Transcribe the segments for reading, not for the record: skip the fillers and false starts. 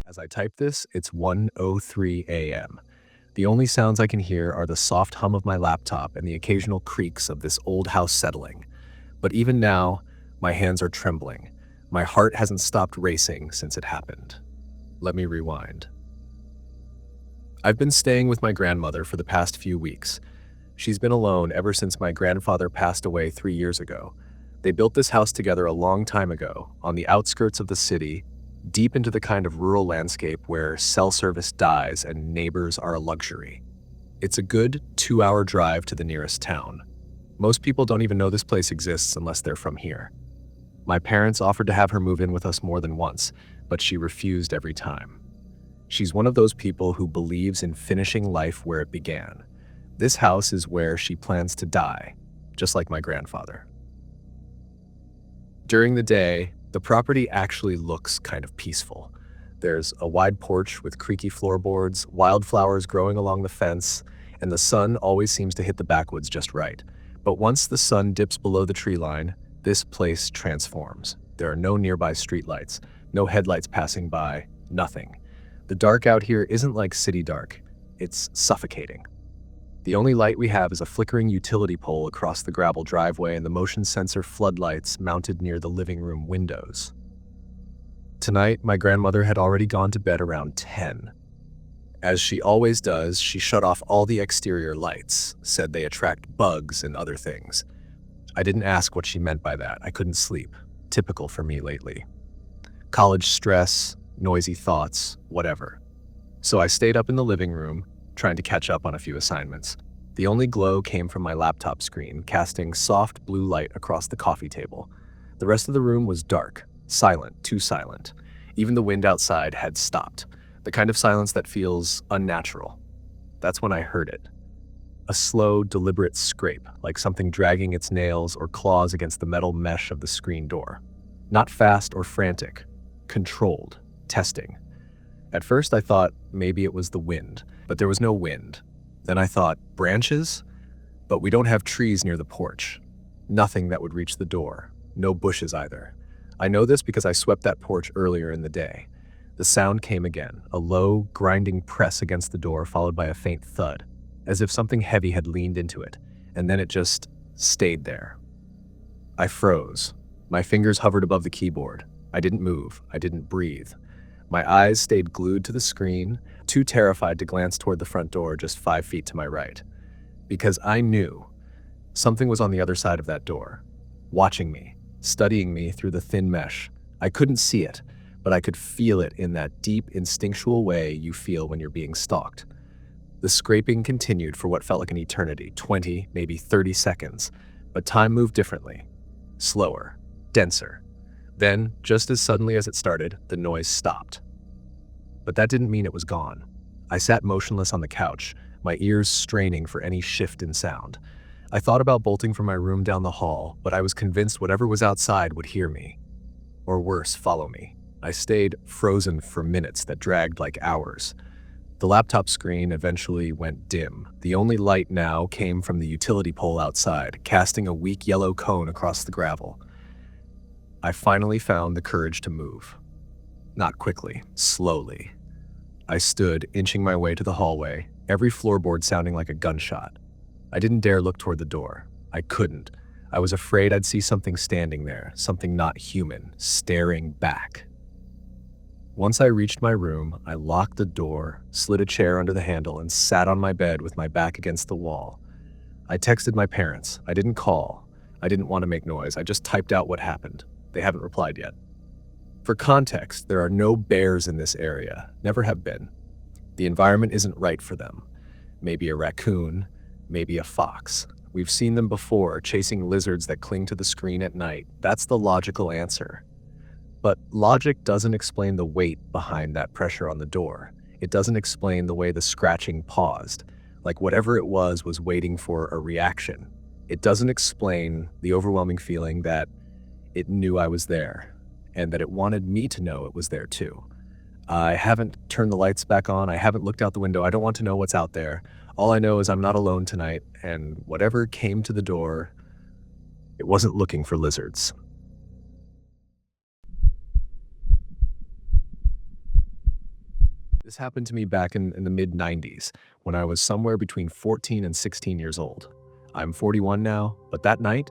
As I type this, it's 1:03 a.m. The only sounds I can hear are the soft hum of my laptop and the occasional creaks of this old house settling. But even now, my hands are trembling. My heart hasn't stopped racing since it happened. Let me rewind. I've been staying with my grandmother for the past few weeks. She's been alone ever since my grandfather passed away 3 years ago. They built this house together a long time ago, on the outskirts of the city, deep into the kind of rural landscape where cell service dies and neighbors are a luxury. It's a good 2-hour drive to the nearest town. Most people don't even know this place exists unless they're from here. My parents offered to have her move in with us more than once, but she refused every time. She's one of those people who believes in finishing life where it began. This house is where she plans to die, just like my grandfather. During the day, the property actually looks kind of peaceful. There's a wide porch with creaky floorboards, wildflowers growing along the fence, and the sun always seems to hit the backwoods just right. But once the sun dips below the tree line, this place transforms. There are no nearby streetlights, no headlights passing by, nothing. The dark out here isn't like city dark, it's suffocating. The only light we have is a flickering utility pole across the gravel driveway and the motion sensor floodlights mounted near the living room windows. Tonight, my grandmother had already gone to bed around 10. As she always does, she shut off all the exterior lights, said they attract bugs and other things. I didn't ask what she meant by that. I couldn't sleep. Typical for me lately. College stress, noisy thoughts, whatever. So I stayed up in the living room, trying to catch up on a few assignments. The only glow came from my laptop screen, casting soft blue light across the coffee table. The rest of the room was dark, silent, too silent. Even the wind outside had stopped, the kind of silence that feels unnatural. That's when I heard it. A slow, deliberate scrape, like something dragging its nails or claws against the metal mesh of the screen door. Not fast or frantic, controlled, testing. At first I thought maybe it was the wind, but there was no wind. Then I thought, branches? But we don't have trees near the porch. Nothing that would reach the door. No bushes either. I know this because I swept that porch earlier in the day. The sound came again, a low, grinding press against the door followed by a faint thud, as if something heavy had leaned into it, and then it just stayed there. I froze. My fingers hovered above the keyboard. I didn't move. I didn't breathe. My eyes stayed glued to the screen, too terrified to glance toward the front door just 5 feet to my right. Because I knew something was on the other side of that door, watching me, studying me through the thin mesh. I couldn't see it, but I could feel it in that deep, instinctual way you feel when you're being stalked. The scraping continued for what felt like an eternity, 20, maybe 30 seconds, but time moved differently, slower, denser. Then, just as suddenly as it started, the noise stopped. But that didn't mean it was gone. I sat motionless on the couch, my ears straining for any shift in sound. I thought about bolting from my room down the hall, but I was convinced whatever was outside would hear me. Or worse, follow me. I stayed frozen for minutes that dragged like hours. The laptop screen eventually went dim. The only light now came from the utility pole outside, casting a weak yellow cone across the gravel. I finally found the courage to move. Not quickly, slowly. I stood, inching my way to the hallway, every floorboard sounding like a gunshot. I didn't dare look toward the door. I couldn't. I was afraid I'd see something standing there, something not human, staring back. Once I reached my room, I locked the door, slid a chair under the handle, and sat on my bed with my back against the wall. I texted my parents. I didn't call. I didn't want to make noise. I just typed out what happened. They haven't replied yet. For context, there are no bears in this area, never have been. The environment isn't right for them. Maybe a raccoon, maybe a fox. We've seen them before, chasing lizards that cling to the screen at night. That's the logical answer. But logic doesn't explain the weight behind that pressure on the door. It doesn't explain the way the scratching paused, like whatever it was waiting for a reaction. It doesn't explain the overwhelming feeling that it knew I was there, and that it wanted me to know it was there too. I haven't turned the lights back on. I haven't looked out the window. I don't want to know what's out there. All I know is I'm not alone tonight, and whatever came to the door, it wasn't looking for lizards. This happened to me back in the mid 90s when I was somewhere between 14 and 16 years old. I'm 41 now, but that night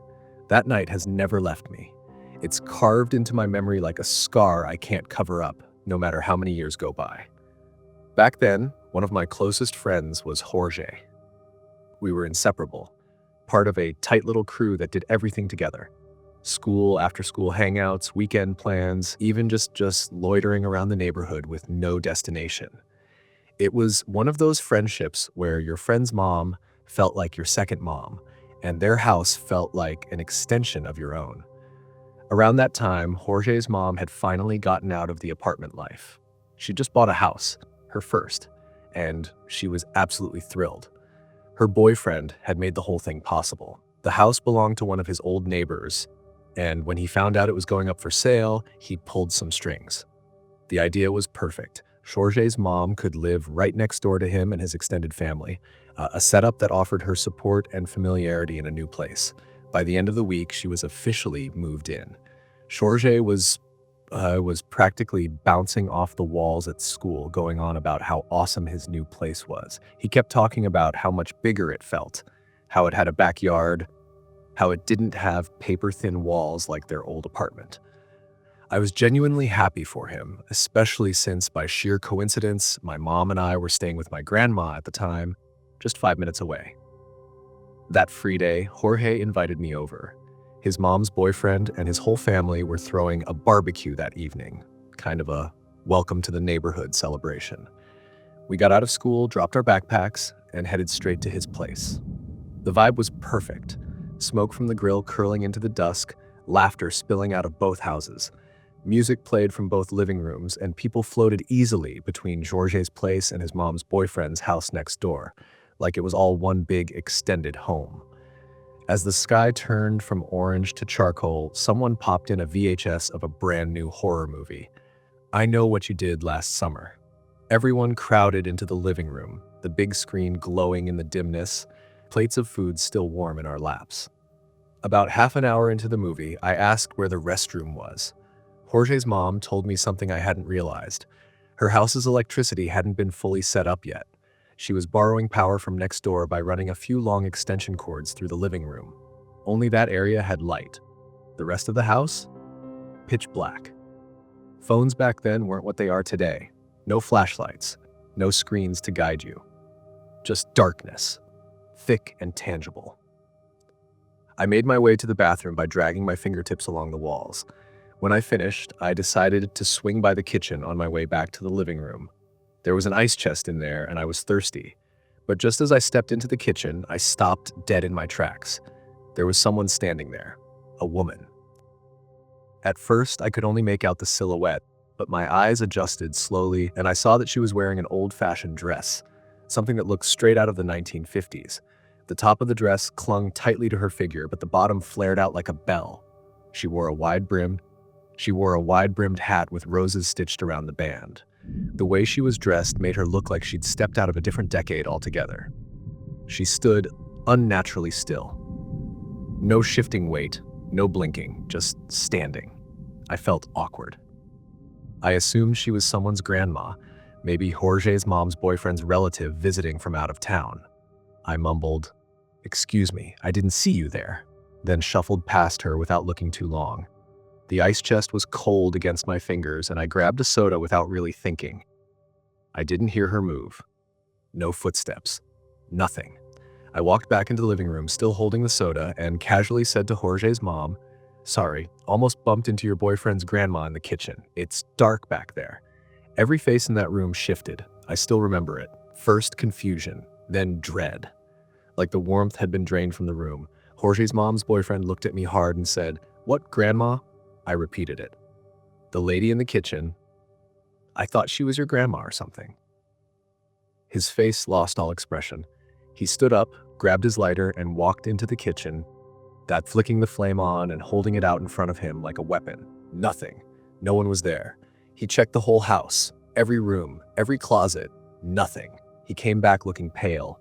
has never left me. It's carved into my memory like a scar I can't cover up, no matter how many years go by. Back then, one of my closest friends was Jorge. We were inseparable, part of a tight little crew that did everything together. School, after school hangouts, weekend plans, even just loitering around the neighborhood with no destination. It was one of those friendships where your friend's mom felt like your second mom, and their house felt like an extension of your own. Around that time, Jorge's mom had finally gotten out of the apartment life. She just bought a house, her first, and she was absolutely thrilled. Her boyfriend had made the whole thing possible. The house belonged to one of his old neighbors, and when he found out it was going up for sale, he pulled some strings. The idea was perfect. Jorge's mom could live right next door to him and his extended family, a setup that offered her support and familiarity in a new place. By the end of the week, she was officially moved in. Jorge was practically bouncing off the walls at school, going on about how awesome his new place was. He kept talking about how much bigger it felt, how it had a backyard, how it didn't have paper-thin walls like their old apartment. I was genuinely happy for him, especially since by sheer coincidence, my mom and I were staying with my grandma at the time, just 5 minutes away. That free day, Jorge invited me over. His mom's boyfriend and his whole family were throwing a barbecue that evening, kind of a welcome to the neighborhood celebration. We got out of school, dropped our backpacks, and headed straight to his place. The vibe was perfect. Smoke from the grill curling into the dusk, laughter spilling out of both houses. Music played from both living rooms, and people floated easily between Jorge's place and his mom's boyfriend's house next door, like it was all one big extended home. As the sky turned from orange to charcoal, someone popped in a VHS of a brand new horror movie. I Know What You Did Last Summer. Everyone crowded into the living room, the big screen glowing in the dimness, plates of food still warm in our laps. About half an hour into the movie, I asked where the restroom was. Jorge's mom told me something I hadn't realized. Her house's electricity hadn't been fully set up yet. She was borrowing power from next door by running a few long extension cords through the living room. Only that area had light. The rest of the house? Pitch black. Phones back then weren't what they are today. No flashlights, no screens to guide you. Just darkness, thick and tangible. I made my way to the bathroom by dragging my fingertips along the walls. When I finished, I decided to swing by the kitchen on my way back to the living room. There was an ice chest in there, and I was thirsty. But just as I stepped into the kitchen, I stopped dead in my tracks. There was someone standing there, a woman. At first, I could only make out the silhouette, but my eyes adjusted slowly, and I saw that she was wearing an old-fashioned dress, something that looked straight out of the 1950s. The top of the dress clung tightly to her figure, but the bottom flared out like a bell. She wore a wide-brimmed hat with roses stitched around the band. The way she was dressed made her look like she'd stepped out of a different decade altogether. She stood unnaturally still. No shifting weight, no blinking, just standing. I felt awkward. I assumed she was someone's grandma, maybe Jorge's mom's boyfriend's relative visiting from out of town. I mumbled, "Excuse me, I didn't see you there," then shuffled past her without looking too long. The ice chest was cold against my fingers, and I grabbed a soda without really thinking. I didn't hear her move. No footsteps. Nothing. I walked back into the living room, still holding the soda, and casually said to Jorge's mom, "Sorry, almost bumped into your boyfriend's grandma in the kitchen. It's dark back there." Every face in that room shifted. I still remember it. First confusion, then dread. Like the warmth had been drained from the room. Jorge's mom's boyfriend looked at me hard and said, "What, grandma?" I repeated it. "The lady in the kitchen. I thought she was your grandma or something." His face lost all expression. He stood up, grabbed his lighter, and walked into the kitchen, that flicking the flame on and holding it out in front of him like a weapon. Nothing. No one was there. He checked the whole house, every room, every closet. Nothing. He came back looking pale.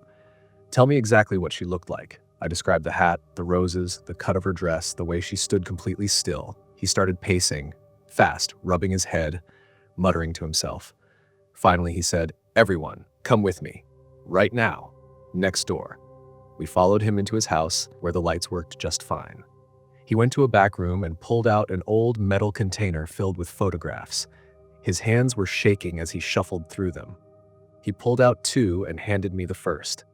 "Tell me exactly what she looked like." I described the hat, the roses, the cut of her dress, the way she stood completely still. He started pacing, fast, rubbing his head, muttering to himself. Finally, he said, "Everyone, come with me. Right now. Next door." We followed him into his house, where the lights worked just fine. He went to a back room and pulled out an old metal container filled with photographs. His hands were shaking as he shuffled through them. He pulled out two and handed me the first.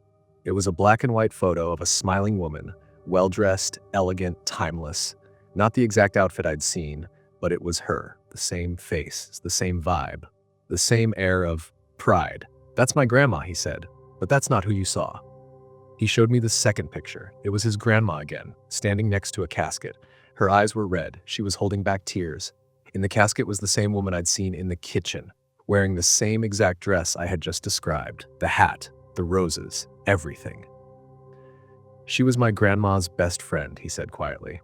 It was a black and white photo of a smiling woman, well-dressed, elegant, timeless. Not the exact outfit I'd seen, but it was her, the same face, the same vibe, the same air of pride. "That's my grandma," he said, "but that's not who you saw." He showed me the second picture. It was his grandma again, standing next to a casket. Her eyes were red. She was holding back tears. In the casket was the same woman I'd seen in the kitchen, wearing the same exact dress I had just described. The hat, the roses, everything. "She was my grandma's best friend," he said quietly.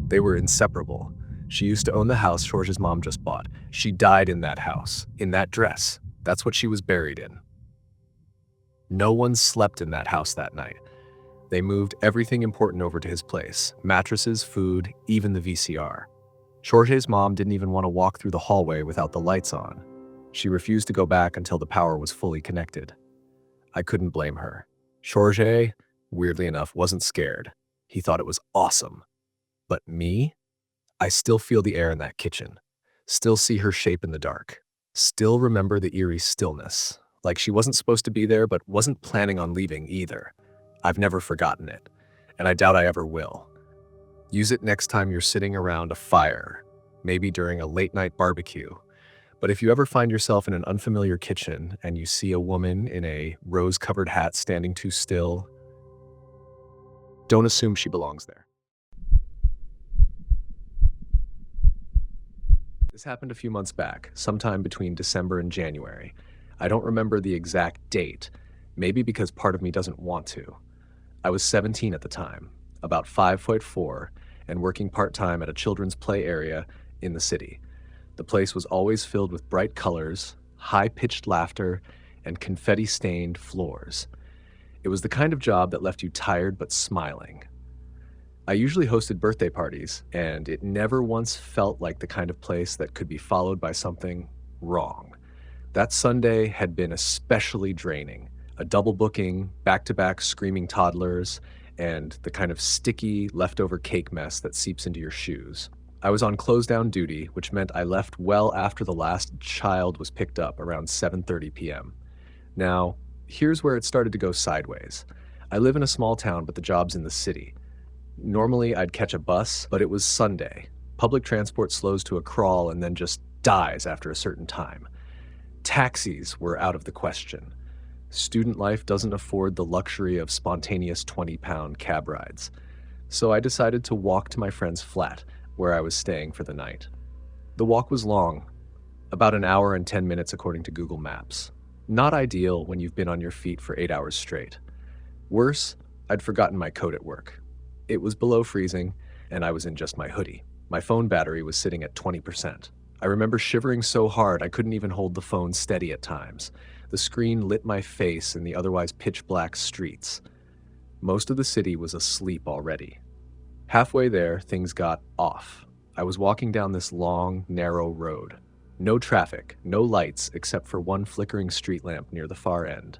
"They were inseparable. She used to own the house George's mom just bought. She died in that house, in that dress. That's what she was buried in. No one slept in that house that night. They moved everything important over to his place, mattresses, food, even the VCR. George's mom didn't even want to walk through the hallway without the lights on. She refused to go back until the power was fully connected. I couldn't blame her. George, weirdly enough, wasn't scared. He thought it was awesome. But me? I still feel the air in that kitchen. Still see her shape in the dark. Still remember the eerie stillness. Like she wasn't supposed to be there, but wasn't planning on leaving either. I've never forgotten it, and I doubt I ever will. Use it next time you're sitting around a fire, maybe during a late-night barbecue. But if you ever find yourself in an unfamiliar kitchen and you see a woman in a rose-covered hat standing too still, don't assume she belongs there. This happened a few months back, sometime between December and January. I don't remember the exact date, maybe because part of me doesn't want to. I was 17 at the time, about 5'4", and working part-time at a children's play area in the city. The place was always filled with bright colors, high-pitched laughter, and confetti-stained floors. It was the kind of job that left you tired but smiling. I usually hosted birthday parties, and it never once felt like the kind of place that could be followed by something wrong. That Sunday had been especially draining. A double booking, back-to-back screaming toddlers, and the kind of sticky, leftover cake mess that seeps into your shoes. I was on close-down duty, which meant I left well after the last child was picked up, around 7:30 p.m. Now, here's where it started to go sideways. I live in a small town, but the job's in the city. Normally, I'd catch a bus, but it was Sunday. Public transport slows to a crawl and then just dies after a certain time. Taxis were out of the question. Student life doesn't afford the luxury of spontaneous 20-pound cab rides. So I decided to walk to my friend's flat, where I was staying for the night. The walk was long, about an hour and 10 minutes according to Google Maps. Not ideal when you've been on your feet for 8 hours straight. Worse, I'd forgotten my coat at work. It was below freezing, and I was in just my hoodie. My phone battery was sitting at 20%. I remember shivering so hard I couldn't even hold the phone steady at times. The screen lit my face in the otherwise pitch-black streets. Most of the city was asleep already. Halfway there, things got off. I was walking down this long, narrow road. No traffic, no lights except for one flickering street lamp near the far end.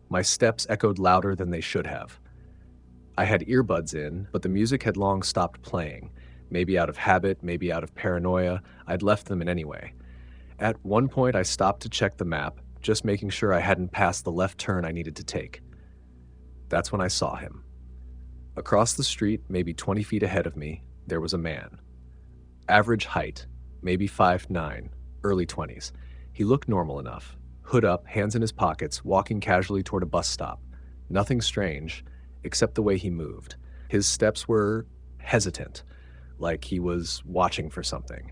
My steps echoed louder than they should have. I had earbuds in, but the music had long stopped playing. Maybe out of habit, maybe out of paranoia, I'd left them in anyway. At one point, I stopped to check the map, just making sure I hadn't passed the left turn I needed to take. That's when I saw him. Across the street, maybe 20 feet ahead of me, there was a man. Average height, maybe 5'9", early 20s. He looked normal enough. Hood up, hands in his pockets, walking casually toward a bus stop. Nothing strange, except the way he moved. His steps were hesitant, like he was watching for something.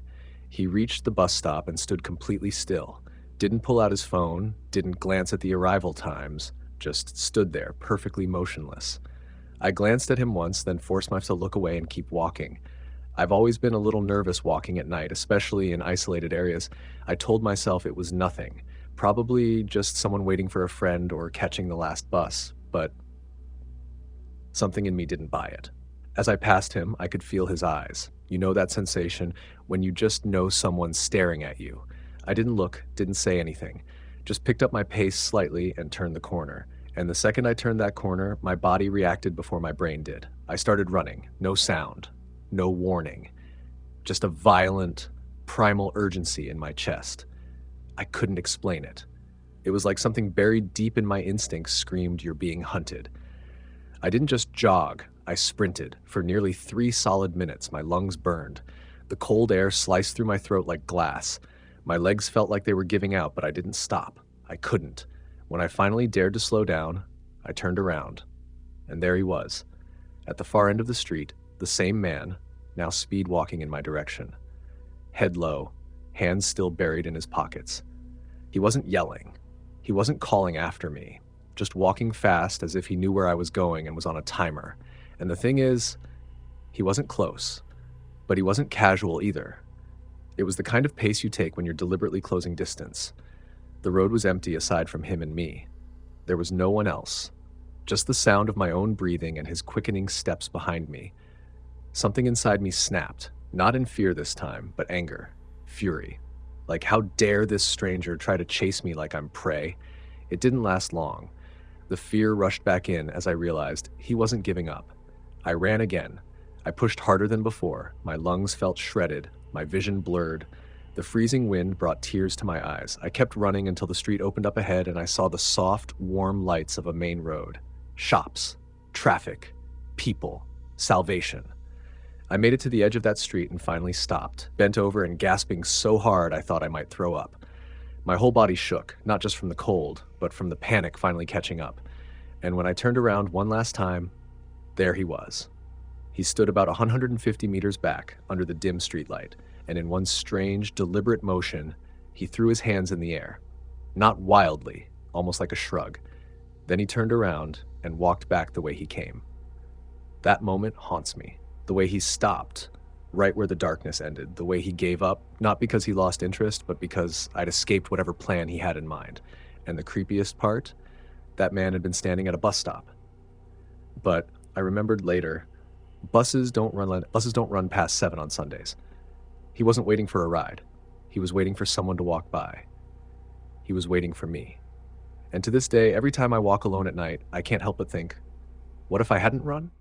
He reached the bus stop and stood completely still. Didn't pull out his phone, didn't glance at the arrival times, just stood there, perfectly motionless. I glanced at him once, then forced myself to look away and keep walking. I've always been a little nervous walking at night, especially in isolated areas. I told myself it was nothing, probably just someone waiting for a friend or catching the last bus, but something in me didn't buy it. As I passed him, I could feel his eyes. You know that sensation when you just know someone's staring at you. I didn't look, didn't say anything, just picked up my pace slightly and turned the corner. And the second I turned that corner, my body reacted before my brain did. I started running, no sound, no warning, just a violent, primal urgency in my chest. I couldn't explain it. It was like something buried deep in my instincts screamed, "You're being hunted." I didn't just jog, I sprinted. For nearly 3 solid minutes, my lungs burned. The cold air sliced through my throat like glass. My legs felt like they were giving out, but I didn't stop. I couldn't. When I finally dared to slow down, I turned around. And there he was, at the far end of the street, the same man, now speed walking in my direction. Head low, hands still buried in his pockets. He wasn't yelling. He wasn't calling after me, just walking fast as if he knew where I was going and was on a timer. And the thing is, he wasn't close, but he wasn't casual either. It was the kind of pace you take when you're deliberately closing distance. The road was empty aside from him and me. There was no one else, just the sound of my own breathing and his quickening steps behind me. Something inside me snapped, not in fear this time, but anger, fury. Like, how dare this stranger try to chase me like I'm prey? It didn't last long. The fear rushed back in as I realized he wasn't giving up. I ran again. I pushed harder than before. My lungs felt shredded, my vision blurred. The freezing wind brought tears to my eyes. I kept running until the street opened up ahead and I saw the soft, warm lights of a main road. Shops, traffic, people, salvation. I made it to the edge of that street and finally stopped, bent over and gasping so hard I thought I might throw up. My whole body shook, not just from the cold, but from the panic finally catching up. And when I turned around one last time, there he was. He stood about 150 meters back under the dim streetlight, and in one strange, deliberate motion, he threw his hands in the air. Not wildly, almost like a shrug. Then he turned around and walked back the way he came. That moment haunts me. The way he stopped, right where the darkness ended. The way he gave up, not because he lost interest, but because I'd escaped whatever plan he had in mind. And the creepiest part, that man had been standing at a bus stop. But I remembered later, buses don't run past 7 on Sundays. He wasn't waiting for a ride. He was waiting for someone to walk by. He was waiting for me. And to this day, every time I walk alone at night, I can't help but think, what if I hadn't run?